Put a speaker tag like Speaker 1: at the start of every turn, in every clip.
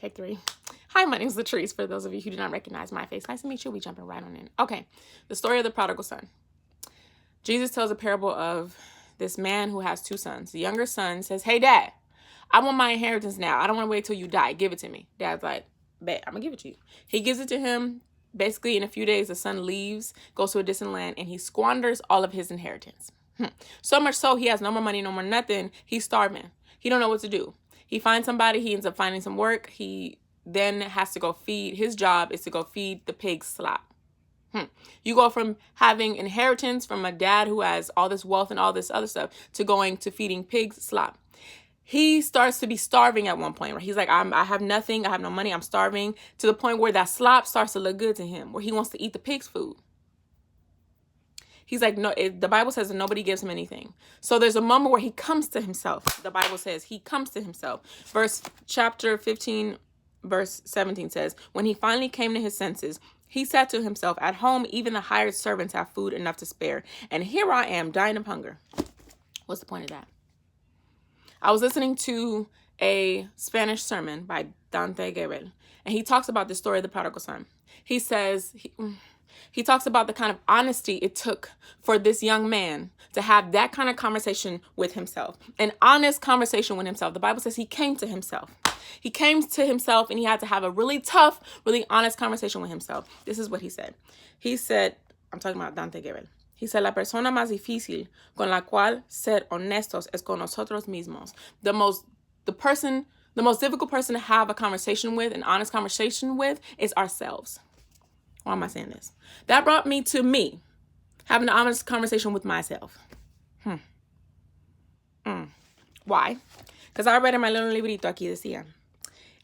Speaker 1: Take 3. Hi, my name is Latrice. For those of you who do not recognize my face, nice to meet you. We jumping right on in. Okay, the story of the prodigal son. Jesus tells a parable of this man who has 2 sons. The younger son says, hey, Dad, I want my inheritance now. I don't want to wait till you die. Give it to me. Dad's like, bet, I'm going to give it to you. He gives it to him. Basically, in a few days, the son leaves, goes to a distant land, and he squanders all of his inheritance. So much so, he has no more money, no more nothing. He's starving. He don't know what to do. He finds somebody. He ends up finding some work. He then has to go feed. His job is to go feed the pig's slop. You go from having inheritance from a dad who has all this wealth and all this other stuff to going to feeding pig's slop. He starts to be starving at one point, right? He's like, I have nothing. I have no money. I'm starving, to the point where that slop starts to look good to him, where he wants to eat the pig's food. He's like, no, the Bible says that nobody gives him anything. So there's a moment where he comes to himself. The Bible says he comes to himself. Chapter 15, verse 17 says, when he finally came to his senses, he said to himself, at home, even the hired servants have food enough to spare. And here I am dying of hunger. What's the point of that? I was listening to a Spanish sermon by Dante Gebel, and he talks about the story of the prodigal son. He says, he talks about the kind of honesty it took for this young man to have that kind of conversation with himself, an honest conversation with himself. The Bible says he came to himself. He came to himself and he had to have a really tough, really honest conversation with himself. This is what he said. He said, I'm talking about Dante Gebel. He said, la persona más difícil con la cual ser honestos es con nosotros mismos. The most difficult person to have a conversation with, an honest conversation with, is ourselves. Why am I saying this? That brought me to me having an honest conversation with myself. Why? Because I read in my little librito aquí decía,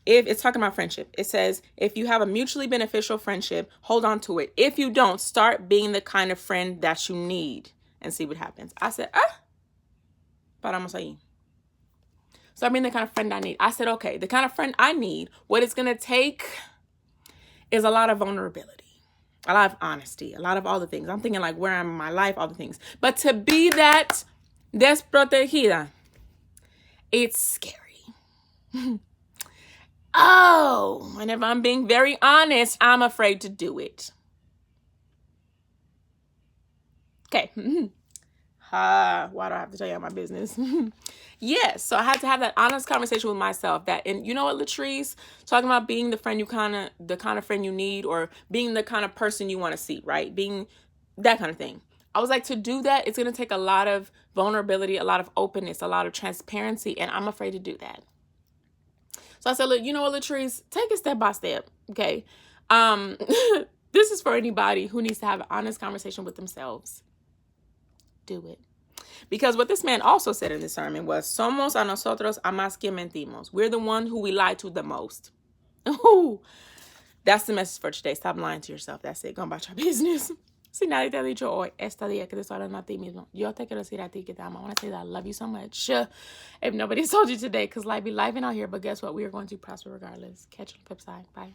Speaker 1: if it's talking about friendship, it says, if you have a mutually beneficial friendship, hold on to it. If you don't, start being the kind of friend that you need and see what happens. I said, paramos ahí. Start being the kind of friend I need. I said, okay, the kind of friend I need, what it's going to take is a lot of vulnerability, a lot of honesty, a lot of all the things. I'm thinking like where I'm in my life, all the things. But to be that desprotegida, it's scary. Oh, and if I'm being very honest, I'm afraid to do it. Okay. Why do I have to tell you my business? Yes. So I had to have that honest conversation with myself and you know what, Latrice, talking about being the friend the kind of friend you need, or being the kind of person you want to see, right? Being that kind of thing. I was like, to do that, it's going to take a lot of vulnerability, a lot of openness, a lot of transparency. And I'm afraid to do that. So I said, look, you know what, Latrice, take it step by step. Okay. This is for anybody who needs to have an honest conversation with themselves. Do it. Because what this man also said in this sermon was, somos a nosotros a más que mentimos. We're the one who we lie to the most. Ooh, that's the message for today. Stop lying to yourself. That's it. Go about your business. Si nadie te ha dicho hoy, este día que te estoy hablando a ti mismo, yo te quiero decir a ti que te amo. I want to say that I love you so much. If nobody's told you today, because life be life out here, but guess what? We are going to prosper regardless. Catch you on the flip side. Bye.